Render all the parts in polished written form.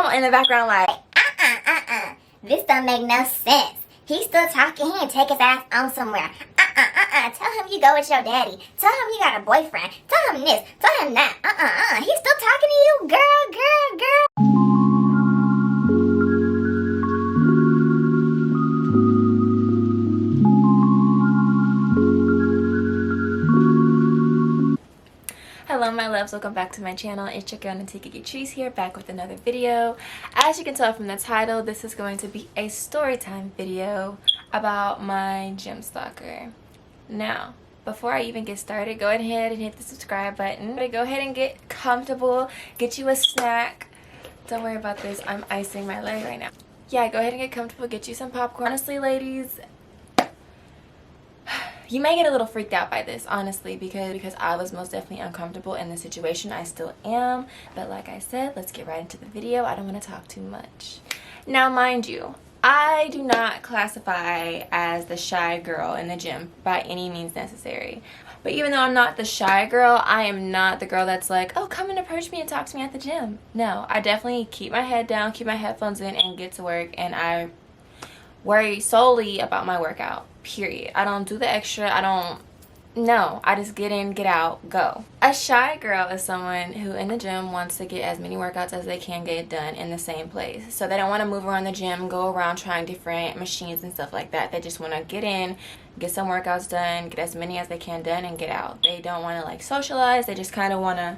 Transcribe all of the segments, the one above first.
girl in the background like, This don't make no sense. He's still talking. He ain't take his ass on somewhere. Tell him you go with your daddy. Tell him you got a boyfriend. Tell him this. Tell him that. He's still talking to you, girl. hello my loves, welcome back to my channel. It's your girl Natika Trees here, back with another video. As you can tell from the title, this is going to be a story time video about my gym stalker. Now, before I even get started, go ahead and hit the subscribe button. Go ahead and get comfortable, get you a snack. Don't worry about this, I'm icing my leg right now. Yeah, go ahead and get comfortable, get you some popcorn. Honestly, ladies, you may get a little freaked out by this, honestly, because I was most definitely uncomfortable in the situation. I still am, but like I said, let's get right into the video. I don't want to talk too much. Now, mind you, I do not classify as the shy girl in the gym by any means necessary. But even though I'm not the shy girl, I am not the girl that's like, oh, come and approach me and talk to me at the gym. No, I definitely keep my head down, keep my headphones in, and get to work, and I worry solely about my workout, period. I don't do the extra. I just get in, get out, go. A shy girl is someone who in the gym wants to get as many workouts as they can get done in the same place. So they don't want to move around the gym, go around trying different machines and stuff like that. They just want to get in, get some workouts done, get as many as they can done, and get out. They don't want to like socialize. They just kind of want to,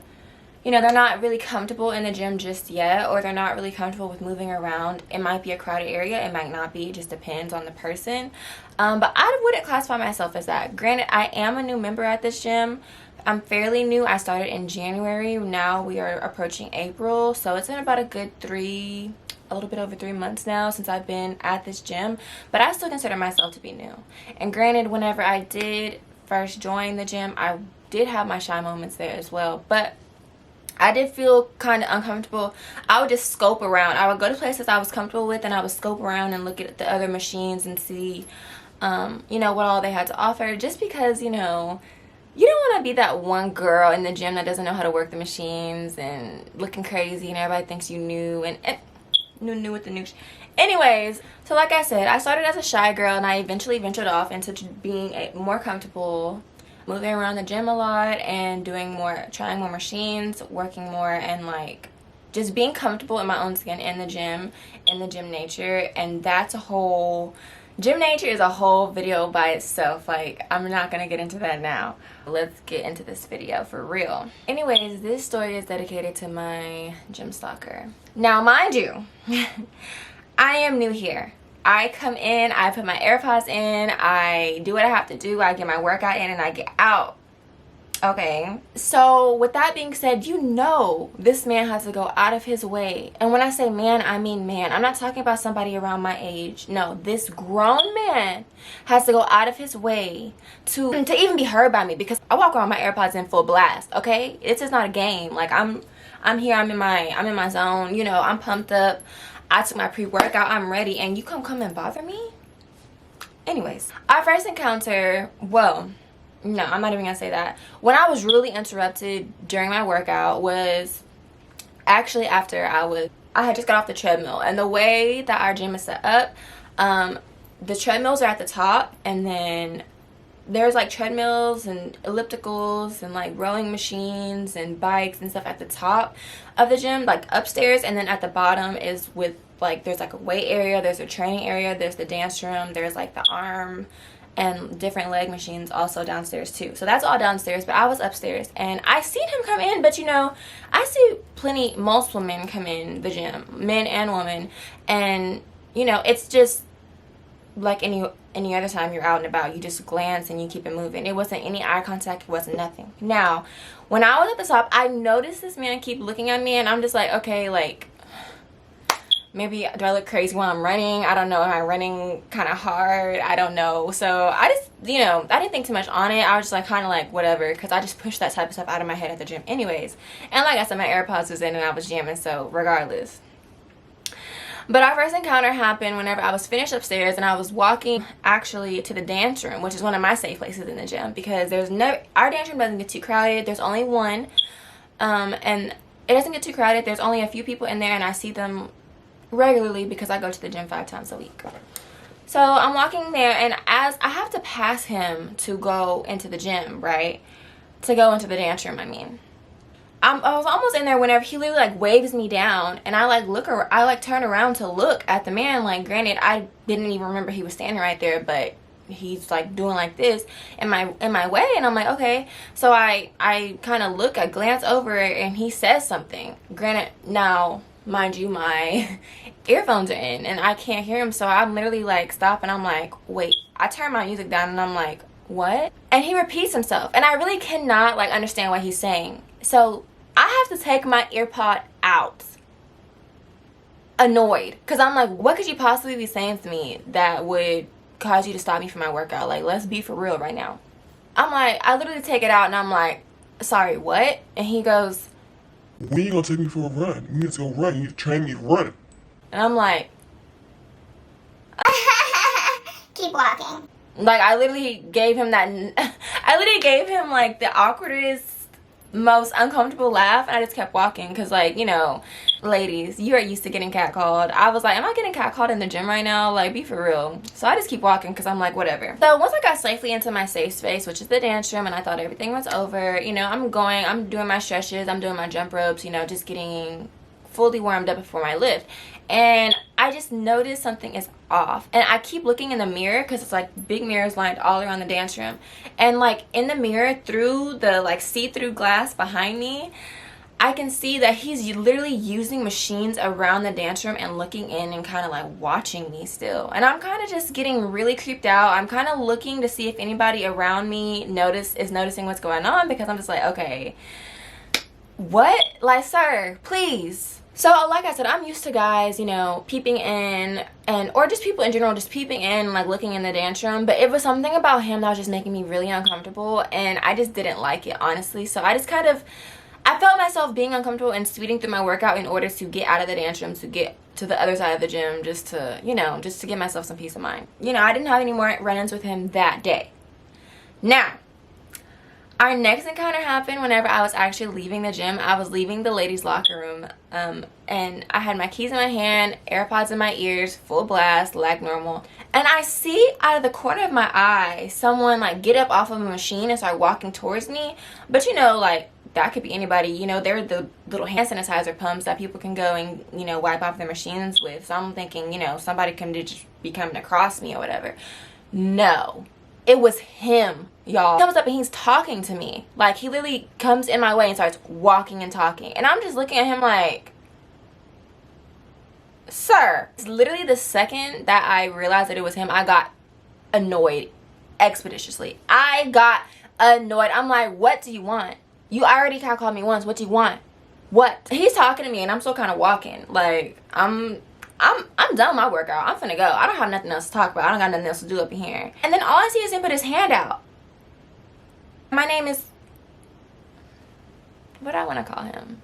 you know, they're not really comfortable in the gym just yet, or they're not really comfortable with moving around. It might be a crowded area, it might not be, it just depends on the person. But I wouldn't classify myself as that. Granted, I am a new member at this gym. I'm fairly new. I started in January. Now we are approaching April, so it's been about a good a little bit over 3 months now since I've been at this gym, but I still consider myself to be new. And granted, whenever I did first join the gym, I did have my shy moments there as well, but I did feel kind of uncomfortable. I would just scope around. I would go to places I was comfortable with, and I would scope around and look at the other machines and see, you know, what all they had to offer. Just because, you know, you don't want to be that one girl in the gym that doesn't know how to work the machines and looking crazy, and everybody thinks you knew and new with the new. Anyways, so like I said, I started as a shy girl, and I eventually ventured off into being more comfortable, moving around the gym a lot and trying more machines, working more, and like just being comfortable in my own skin in the gym nature. And that's gym nature is a whole video by itself. Like, I'm not gonna get into that now. Let's get into this video for real. Anyways, this story is dedicated to my gym stalker. Now, mind you, I am new here. I come in, I put my AirPods in, I do what I have to do, I get my workout in, and I get out. Okay, so with that being said, you know this man has to go out of his way. And when I say man, I mean man. I'm not talking about somebody around my age. No, this grown man has to go out of his way to even be heard by me, because I walk around my AirPods in full blast. Okay, it's just not a game. Like, I'm here, I'm in my zone, you know, I'm pumped up. I took my pre-workout, I'm ready, and you come and bother me? Anyways, our first encounter, well, no, I'm not even gonna say that. When I was really interrupted during my workout was actually after I had just got off the treadmill. And the way that our gym is set up, the treadmills are at the top, and then there's like treadmills and ellipticals and like rowing machines and bikes and stuff at the top of the gym, like upstairs. And then at the bottom is with like, there's like a weight area, there's a training area, there's the dance room, there's like the arm and different leg machines also downstairs too. So that's all downstairs, but I was upstairs, and I seen him come in. But you know, I see multiple men come in the gym, men and women, and you know, it's just like any other time you're out and about. You just glance and you keep it moving. It wasn't any eye contact, it wasn't nothing. Now, when I was at the top, I noticed this man keep looking at me, and I'm just like, okay, like, maybe do I look crazy while I'm running? I don't know. Am I running kind of hard? I don't know. So I just, you know, I didn't think too much on it. I was just like, kind of like, whatever, because I just pushed that type of stuff out of my head at the gym anyways. And like I said, my AirPods was in and I was jamming, so regardless. But our first encounter happened whenever I was finished upstairs and I was walking actually to the dance room, which is one of my safe places in the gym, because our dance room doesn't get too crowded. There's only one, and it doesn't get too crowded. There's only a few people in there, and I see them regularly because I go to the gym 5 times a week. So I'm walking there, and as I have to pass him to go into the gym, right? To go into the dance room, I mean. I was almost in there whenever he literally like waves me down, and I like turn around to look at the man. Like, granted, I didn't even remember he was standing right there, but he's like doing like this in my way, and I'm like, okay. So I kind of look, I glance over, and he says something. Granted, now mind you, my earphones are in and I can't hear him, so I'm literally like stop, and I'm like, wait. I turn my music down, and I'm like, what? And he repeats himself, and I really cannot like understand what he's saying. So I have to take my earpod out, annoyed, because I'm like, what could you possibly be saying to me that would cause you to stop me from my workout? Like, let's be for real right now. I'm like, I literally take it out, and I'm like, sorry, what? And he goes, when you gonna take me for a run? You need to go run. You train me to run. and I'm like, Keep walking. like, I literally gave him that, I literally gave him like the awkwardest, most uncomfortable laugh, and I just kept walking because, like, you know, ladies, you are used to getting catcalled. I was like, am I getting catcalled in the gym right now? Like, be for real. So I just keep walking because I'm like, whatever. So once I got safely into my safe space, which is the dance room, and I thought everything was over, you know, I'm doing my stretches, I'm doing my jump ropes, you know, just getting fully warmed up before my lift. And I just noticed something is off, and I keep looking in the mirror because it's like big mirrors lined all around the dance room, and like in the mirror through the like see-through glass behind me, I can see that he's literally using machines around the dance room and looking in and kind of like watching me still. And I'm kind of just getting really creeped out. I'm kind of looking to see if anybody around me is noticing what's going on, because I'm just like, okay, what? Like, sir, please. So like I said, I'm used to guys, you know, peeping in, or just people in general just peeping in, like looking in the dance room. But it was something about him that was just making me really uncomfortable, and I just didn't like it, honestly. So I just I felt myself being uncomfortable and speeding through my workout in order to get out of the dance room, to get to the other side of the gym, just to, you know, just to give myself some peace of mind. You know, I didn't have any more run-ins with him that day. Now, our next encounter happened whenever I was actually leaving the gym. I was leaving the ladies' locker room, and I had my keys in my hand, AirPods in my ears, full blast, like normal. And I see out of the corner of my eye someone like get up off of a machine and start walking towards me. But you know, like, that could be anybody. You know, they're the little hand sanitizer pumps that people can go and, you know, wipe off their machines with. So I'm thinking, you know, somebody can just be coming across me or whatever. No, it was him, y'all. He comes up and he's talking to me. Like, he literally comes in my way and starts walking and talking. And I'm just looking at him like, sir. It's literally the second that I realized that it was him, I got annoyed expeditiously. I got annoyed. I'm like, what do you want? You already called me once. What do you want? What? He's talking to me, and I'm still kind of walking. Like, I'm done with my workout. I'm finna go. I don't have nothing else to talk about. I don't got nothing else to do up in here. And then all I see is him put his hand out. My name is, what do I want to call him?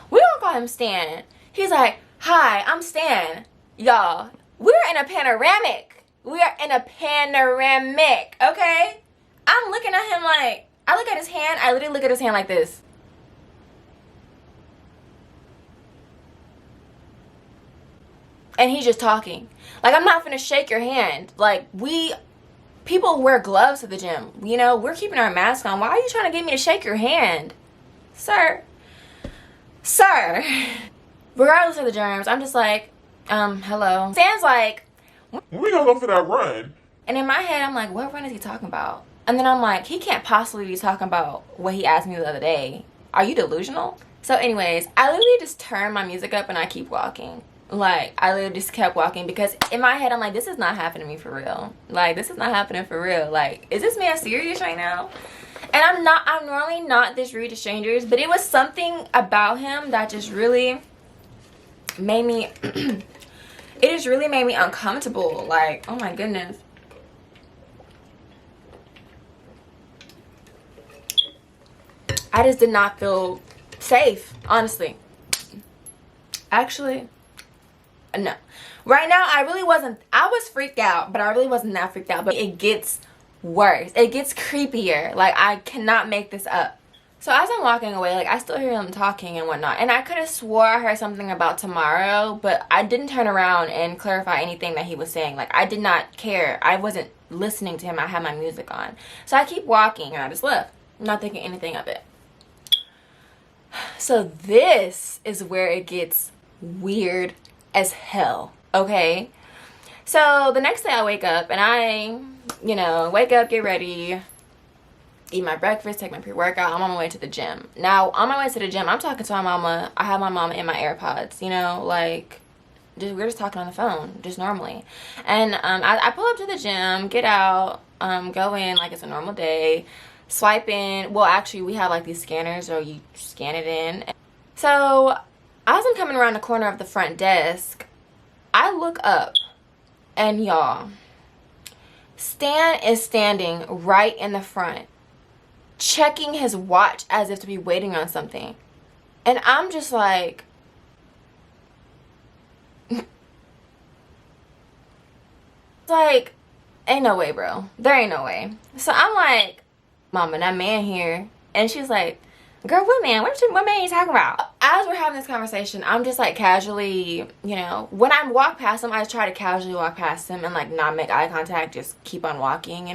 We don't call him Stan. He's like, hi, I'm Stan. Y'all, we're in a panoramic. We are in a panoramic, okay? I'm looking at him like, I look at his hand, I literally look at his hand like this. And he's just talking. Like, I'm not finna shake your hand. Like, people wear gloves to the gym. You know, we're keeping our mask on. Why are you trying to get me to shake your hand? Sir. Regardless of the germs, I'm just like, hello. Stan's like, When we gonna go for that run? and in my head, I'm like, what run is he talking about? And then I'm like, he can't possibly be talking about what he asked me the other day. Are you delusional? So anyways, I literally just turned my music up and I keep walking. Like, I literally just kept walking because in my head, I'm like, this is not happening to me for real. Like, this is not happening for real. Like, is this man serious right now? And I'm normally not this rude to strangers, but it was something about him that just really made me, it just really made me uncomfortable. Like, oh my goodness. I just did not feel safe, honestly. Actually, no. Right now, I was freaked out, but I really wasn't that freaked out. But it gets worse. It gets creepier. Like, I cannot make this up. So as I'm walking away, like, I still hear him talking and whatnot. And I could have swore I heard something about tomorrow, but I didn't turn around and clarify anything that he was saying. Like, I did not care. I wasn't listening to him. I had my music on. So I keep walking and I just left, not thinking anything of it. So this is where it gets weird as hell, okay? So the next day I wake up and I, wake up, get ready, eat my breakfast, take my pre-workout. I'm on my way to the gym. Now, on my way to the gym, I'm talking to my mama. I have my mama in my AirPods, we're just talking on the phone, just normally. And I pull up to the gym, get out, go in like it's a normal day, swipe in. Well, actually, we have like these scanners, or you scan it in. So as I'm coming around the corner of the front desk, I look up, and y'all, Stan is standing right in the front, checking his watch as if to be waiting on something. And I'm just like, like, ain't no way, bro. There ain't no way. So I'm like, mama, that man here. And she's like, girl, what man? What man are you talking about? As we're having this conversation, I'm just like casually, when I walk past him, I try to casually walk past him and like not make eye contact, just keep on walking,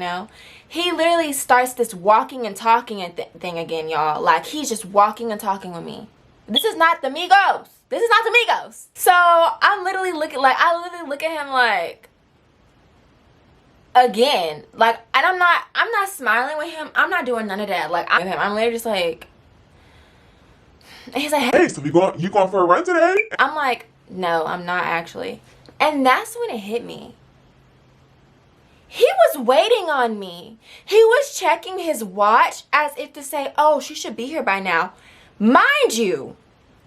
He literally starts this walking and talking thing again, y'all. Like, he's just walking and talking with me. This is not the Migos. This is not the Migos. So I'm literally looking, like, I literally look at him like, again, like, and I'm not smiling with him. I'm not doing none of that. Like, I'm literally just like, and he's like, Hey, so you going for a run today? I'm like, no, I'm not actually. And that's when it hit me. He was waiting on me. He was checking his watch as if to say, oh, she should be here by now. Mind you,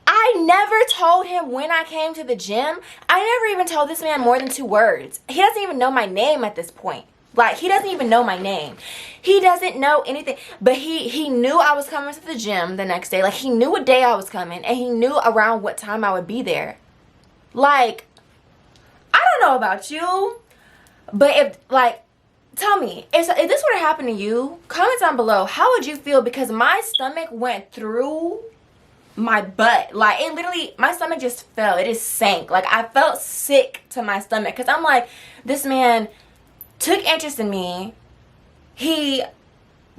I never told him when I came to the gym. I never even told this man more than 2 words. He doesn't even know my name at this point. Like, he doesn't even know my name. He doesn't know anything. But he knew I was coming to the gym the next day. Like, he knew what day I was coming. And he knew around what time I would be there. Like, I don't know about you. But if, like, tell me, if this were to happen to you, comment down below. How would you feel? Because my stomach went through my butt. Like, it literally, my stomach just fell. It just sank. Like, I felt sick to my stomach. Because I'm like, this man took interest in me. He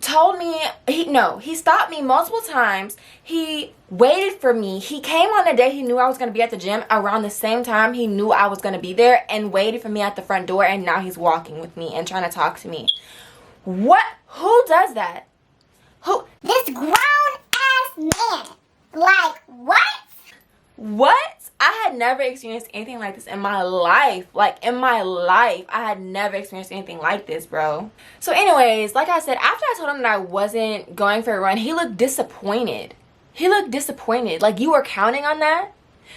told me, he stopped me multiple times. He waited for me. He came on the day he knew I was going to be at the gym around the same time he knew I was going to be there, and waited for me at the front door, and now he's walking with me and trying to talk to me. What? Who does that? Who? This grown-ass man. Like, what? What? I had never experienced anything like this in my life. Like, in my life, I had never experienced anything like this, bro. So anyways, like I said, after I told him that I wasn't going for a run, he looked disappointed. He looked disappointed. Like, you were counting on that?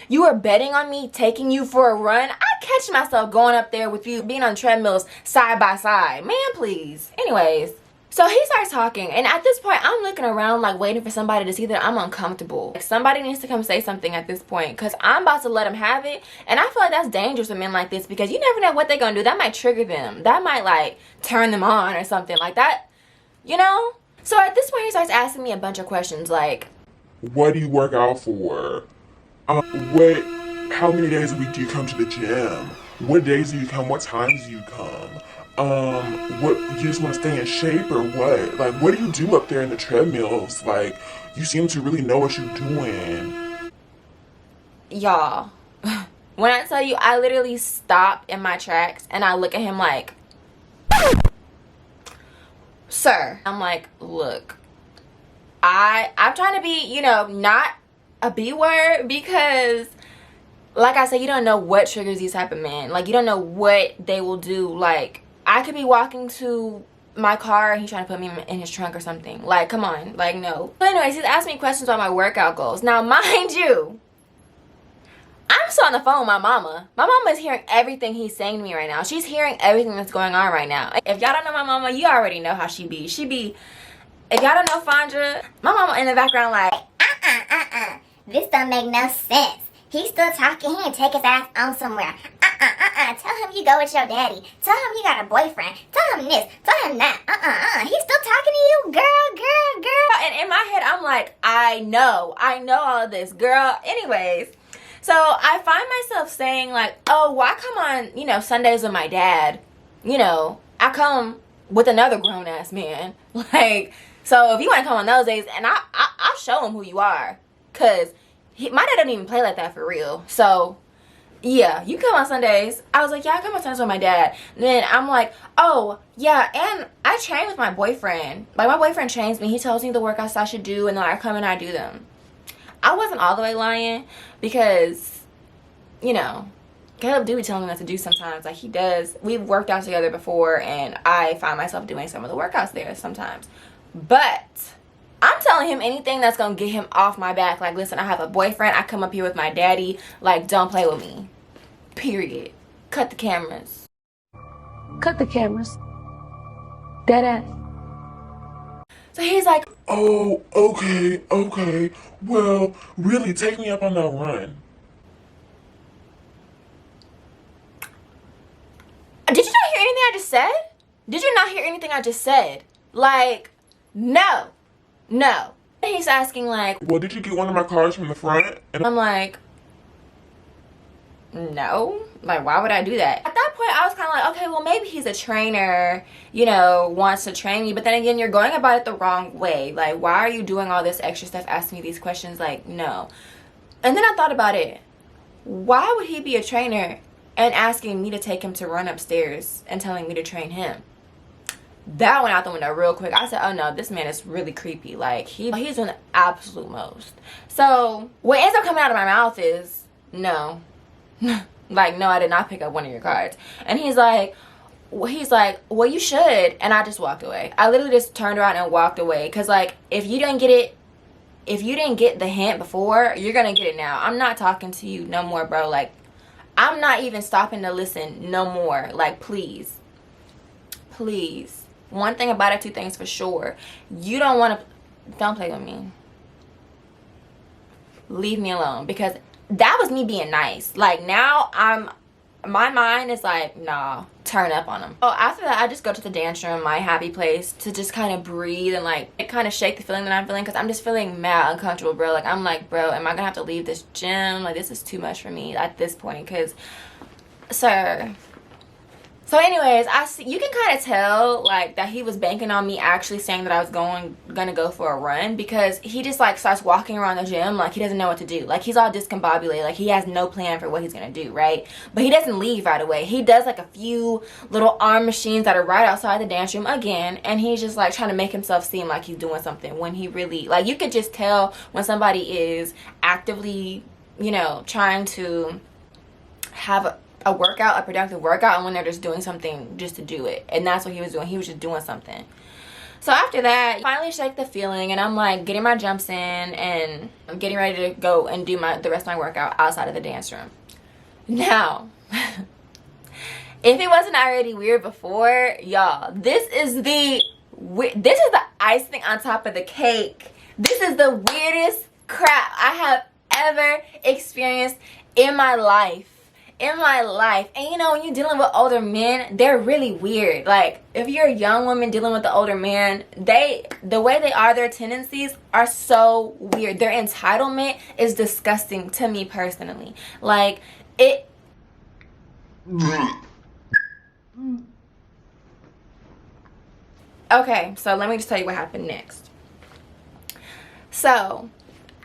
You were betting on me taking you for a run? I catch myself going up there with you, being on treadmills side by side. Man, please. Anyways. So he starts talking, and at this point, I'm looking around like waiting for somebody to see that I'm uncomfortable. Like, somebody needs to come say something at this point, because I'm about to let him have it, and I feel like that's dangerous with men like this, because you never know what they're going to do. That might trigger them. That might, like, turn them on or something like that, So at this point, he starts asking me a bunch of questions like, What do you work out for? How many days a week do you come to the gym? What days do you come? What times do you come? What, you just want to stay in shape or what? Like, what do you do up there in the treadmills? Like, you seem to really know what you're doing. y'all, when I tell you, I literally stop in my tracks and I look at him like, sir. I'm like, look, I'm trying to be, not a B word, because like I said, you don't know what triggers these type of men. Like, you don't know what they will do. Like, I could be walking to my car and he's trying to put me in his trunk or something. Like, come on. Like, no. But anyways, he's asking me questions about my workout goals. Now, mind you, I'm still on the phone with my mama. My mama is hearing everything he's saying to me right now. She's hearing everything that's going on right now. If y'all don't know my mama, you already know how she be. If y'all don't know Fandra, my mama in the background like, This don't make no sense. He's still talking. He ain't take his ass on somewhere. Tell him you go with your daddy. Tell him you got a boyfriend. Tell him this. Tell him that. He's still talking to you, girl. And in my head, I'm like, I know all of this, girl. Anyways, so I find myself saying like, oh, well, I come on, you know, Sundays with my dad. You know, I come with another grown-ass man. Like, so if you want to come on those days, and I'll show him who you are. Because my dad doesn't even play like that for real. So, yeah, you come on Sundays. I was like, yeah, I come on Sundays with my dad. And then I'm like, oh, yeah, and I train with my boyfriend. Like, my boyfriend trains me. He tells me the workouts I should do, and then I come and I do them. I wasn't all the way lying because, you know, Caleb do be telling me what to do sometimes. Like, he does. We've worked out together before, and I find myself doing some of the workouts there sometimes. But I'm telling him anything that's going to get him off my back. Like, listen, I have a boyfriend. I come up here with my daddy. Like, don't play with me. Period. Cut the cameras. Cut the cameras. Deadass. So he's like, Oh, okay. Well, really, take me up on that run. did you not hear anything I just said? Did you not hear anything I just said? Like, no. And he's asking like, Well, did you get one of my cars from the front? And I'm like, no. Like, why would I do that? At that point, I was kind of like, okay, well, maybe he's a trainer, you know, wants to train me. But then again, you're going about it the wrong way. Like, why are you doing all this extra stuff, asking me these questions? Like, no. And then I thought about it. Why would he be a trainer and asking me to take him to run upstairs and telling me to train him? That went out the window real quick. I said, oh no, this man is really creepy. Like, he's doing the absolute most. So what ends up coming out of my mouth is, no. Like, no, I did not pick up one of your cards. And he's like, well, you should. And I just walked away. I literally just turned around and walked away. Because, like, if you didn't get the hint before, you're going to get it now. I'm not talking to you no more, bro. Like, I'm not even stopping to listen no more. Like, please. One thing about it, two things for sure. You don't play with me. Leave me alone. Because that was me being nice. Like, now my mind is like, nah, turn up on him. Oh, after that, I just go to the dance room, my happy place, to just kind of breathe and like kind of shake the feeling that I'm feeling, because I'm just feeling mad uncomfortable, bro. Like, I'm like, bro, am I gonna have to leave this gym? Like, this is too much for me at this point, because, sir. So anyways, you can kind of tell like that he was banking on me actually saying that I was gonna go for a run, because he just like starts walking around the gym like he doesn't know what to do. Like, he's all discombobulated, like he has no plan for what he's gonna do, right? But he doesn't leave right away. He does like a few little arm machines that are right outside the dance room again, and he's just like trying to make himself seem like he's doing something when he really, like, you could just tell when somebody is actively, you know, trying to have a workout, a productive workout, and when they're just doing something just to do it. And that's what he was doing. He was just doing something. So after that, I finally shake the feeling, and I'm like getting my jumps in, and I'm getting ready to go and do the rest of my workout outside of the dance room. Now, if it wasn't already weird before, y'all, this is the icing on top of the cake. This is the weirdest crap I have ever experienced in my life. And you know, when you're dealing with older men, they're really weird. Like, if you're a young woman dealing with the older man, the way they are, their tendencies are so weird. Their entitlement is disgusting to me personally. Like, it okay, so let me just tell you what happened next. So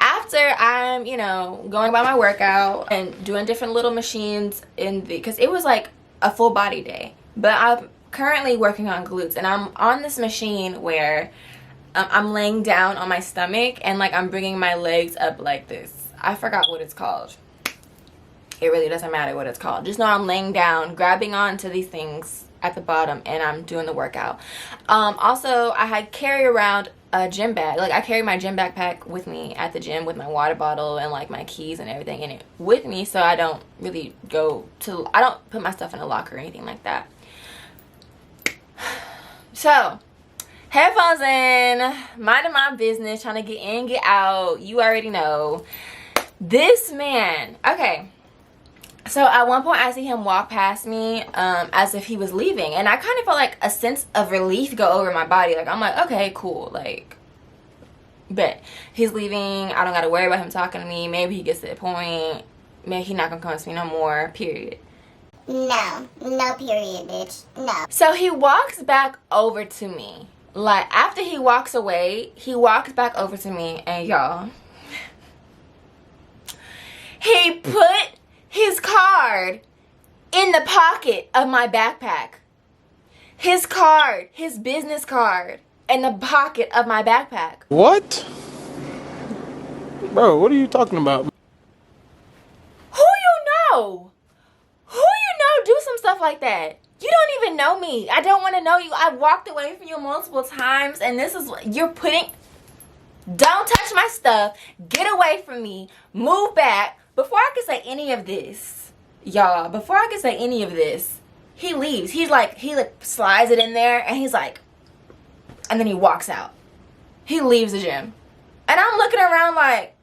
after I'm, you know, going by my workout and doing different little machines because it was like a full body day, but I'm currently working on glutes, and I'm on this machine where I'm laying down on my stomach, and like I'm bringing my legs up like this. I forgot what it's called. It really doesn't matter what it's called. Just know I'm laying down, grabbing onto these things at the bottom, and I'm doing the workout. Also, I carry around a gym bag. Like, I carry my gym backpack with me at the gym with my water bottle and like my keys and everything in it with me, so I don't really I don't put my stuff in a locker or anything like that. So, headphones in, minding my business, trying to get in, get out. You already know. This man, okay. So at one point I see him walk past me as if he was leaving, and I kind of felt like a sense of relief go over my body. Like, I'm like, okay, cool, like, bet he's leaving. I don't gotta worry about him talking to me. Maybe he gets to the point, maybe he's not gonna come to me no more, period. No period, bitch, no. So he walks back over to me. Like, after he walks away, he walks back over to me, and y'all, he put his card in the pocket of my backpack. His card, his business card, in the pocket of my backpack. What? Bro, what are you talking about? Who you know? Who you know do some stuff like that? You don't even know me. I don't want to know you. I walked away from you multiple times, and this is what you're putting. Don't touch my stuff. Get away from me. Move back. Before I can say any of this, y'all, before I can say any of this, he leaves. He slides it in there, and he's like, and then he walks out. He leaves the gym. And I'm looking around like,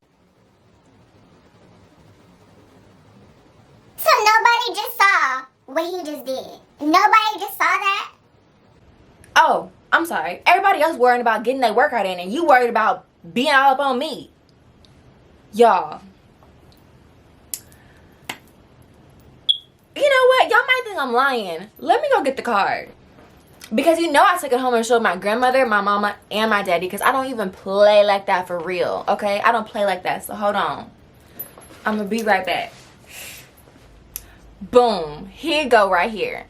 So nobody just saw what he just did? Nobody just saw that? oh, I'm sorry. Everybody else worrying about getting their workout in, and you worried about being all up on me. Y'all. You know what? Y'all might think I'm lying. Let me go get the card. Because you know I took it home and showed my grandmother, my mama, and my daddy. Because I don't even play like that for real. Okay? I don't play like that. So hold on. I'm going to be right back. Boom. Here you go right here.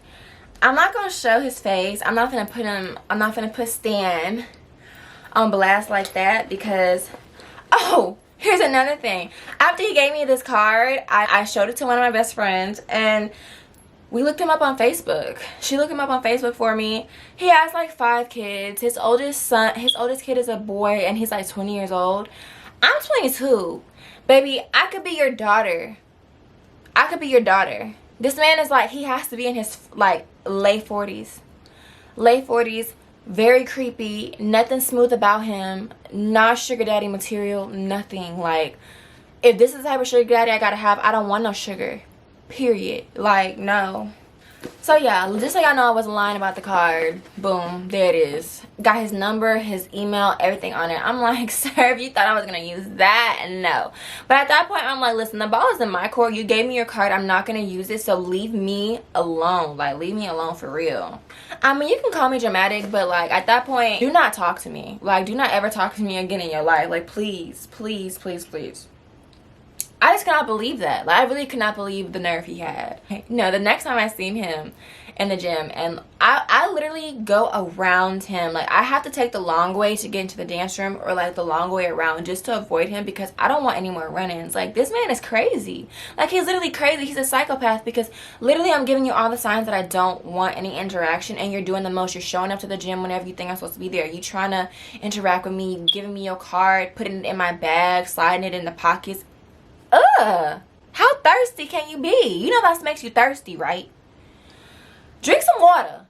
I'm not going to show his face. I'm not going to put Stan on blast like that. Because, oh, here's another thing. After he gave me this card, I showed it to one of my best friends, and we looked him up on Facebook. She looked him up on Facebook for me. He has like 5 kids. His oldest kid is a boy, and he's like 20 years old. I'm 22. Baby, I could be your daughter. I could be your daughter. This man is like, he has to be in his like late 40s. Late 40s. Very creepy. Nothing smooth about him. Not sugar daddy material. Nothing. Like, if this is the type of sugar daddy I gotta have, I don't want no sugar. Period. Like, no. So yeah, just so y'all know I wasn't lying about the card. Boom. There it is. Got his number, his email, everything on it. I'm like, sir, if you thought I was gonna use that, no. But at that point, I'm like, listen, the ball is in my court. You gave me your card. I'm not gonna use it, so leave me alone. Like, leave me alone for real. I mean, you can call me dramatic, but like, at that point, do not talk to me. Like, do not ever talk to me again in your life. Like, please, please, please, please. I just cannot believe that. Like, I really could not believe the nerve he had. No, the next time I seen him in the gym, and I literally go around him. Like, I have to take the long way to get into the dance room, or like the long way around, just to avoid him, because I don't want any more run-ins. Like, this man is crazy. Like, he's literally crazy. He's a psychopath, because literally I'm giving you all the signs that I don't want any interaction, and you're doing the most. You're showing up to the gym whenever you think I'm supposed to be there. You trying to interact with me, giving me your card, putting it in my bag, sliding it in the pockets. Ugh, how thirsty can you be? You know that makes you thirsty, right? Drink some water.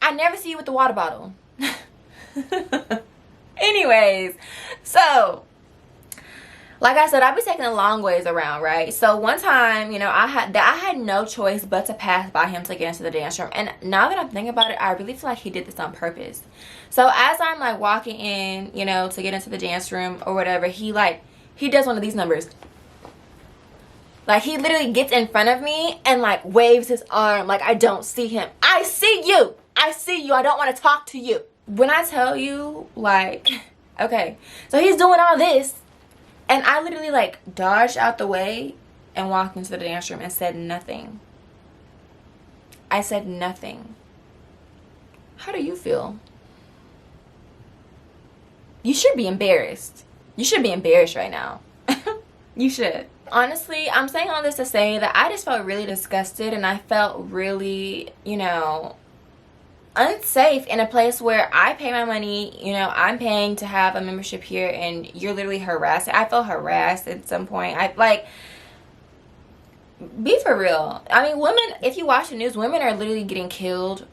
I never see you with the water bottle. Anyways, so like I said, I be taking the long ways around, right? So one time, you know, I had no choice but to pass by him to get into the dance room. And now that I'm thinking about it, I really feel like he did this on purpose. So as I'm like walking in, you know, to get into the dance room or whatever, he does one of these numbers. Like, he literally gets in front of me and, like, waves his arm like I don't see him. I see you. I see you. I don't want to talk to you. When I tell you, like, okay. So he's doing all this, and I literally, like, dodged out the way and walked into the dance room and said nothing. I said nothing. How do you feel? You should be embarrassed. You should be embarrassed right now. You should. Honestly, I'm saying all this to say that I just felt really disgusted, and I felt really, you know, unsafe in a place where I pay my money. You know, I'm paying to have a membership here, and you're literally harassed. I felt harassed at some point. Be for real. I mean, women, if you watch the news, women are literally getting killed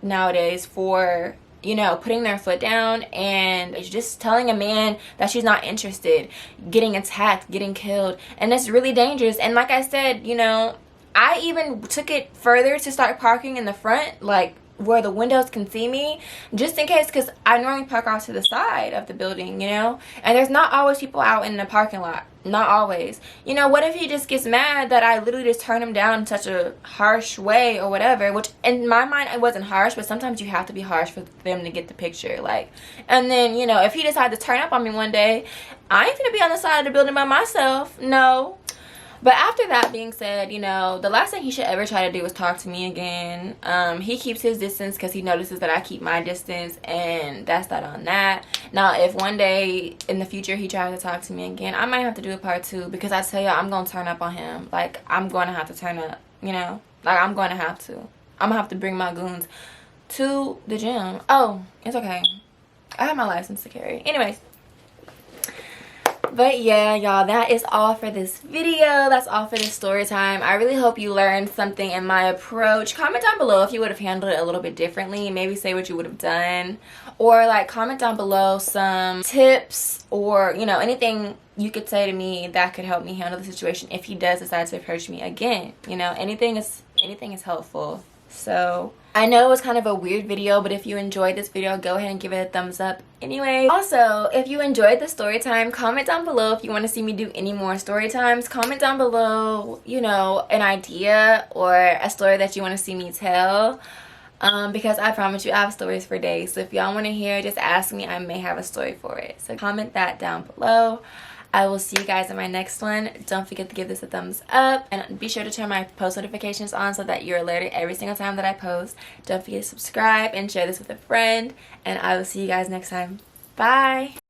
nowadays for, you know, putting their foot down and just telling a man that she's not interested, getting attacked, getting killed, and it's really dangerous. And like I said, you know, I even took it further to start parking in the front, like where the windows can see me, just in case, because I normally park off to the side of the building, you know, and there's not always people out in the parking lot. Not always. You know, what if he just gets mad that I literally just turn him down in such a harsh way or whatever, which in my mind it wasn't harsh, but sometimes you have to be harsh for them to get the picture, like. And then, you know, if he decides to turn up on me one day, I ain't gonna be on the side of the building by myself. No. But after that being said, you know, the last thing he should ever try to do is talk to me again. He keeps his distance because he notices that I keep my distance, and that's that on that. Now, if one day in the future he tries to talk to me again, I might have to do a part 2, because I tell y'all, I'm going to turn up on him. Like, I'm going to have to turn up, you know? Like, I'm going to have to. I'm going to have to bring my goons to the gym. Oh, it's okay. I have my license to carry. Anyways. But yeah, y'all, that is all for this video. That's all for this story time. I really hope you learned something in my approach. Comment down below if you would have handled it a little bit differently. Maybe say what you would have done, or like comment down below some tips, or you know, anything you could say to me that could help me handle the situation if he does decide to approach me again. You know, anything is helpful. So I know it was kind of a weird video, but if you enjoyed this video, go ahead and give it a thumbs up anyway. Also, if you enjoyed the story time, comment down below if you want to see me do any more story times. Comment down below, you know, an idea or a story that you want to see me tell, because I promise you I have stories for days. So if y'all want to hear, just ask me. I may have a story for it. So comment that down below. I will see you guys in my next one. Don't forget to give this a thumbs up, and be sure to turn my post notifications on so that you're alerted every single time that I post. Don't forget to subscribe and share this with a friend, and I will see you guys next time. Bye!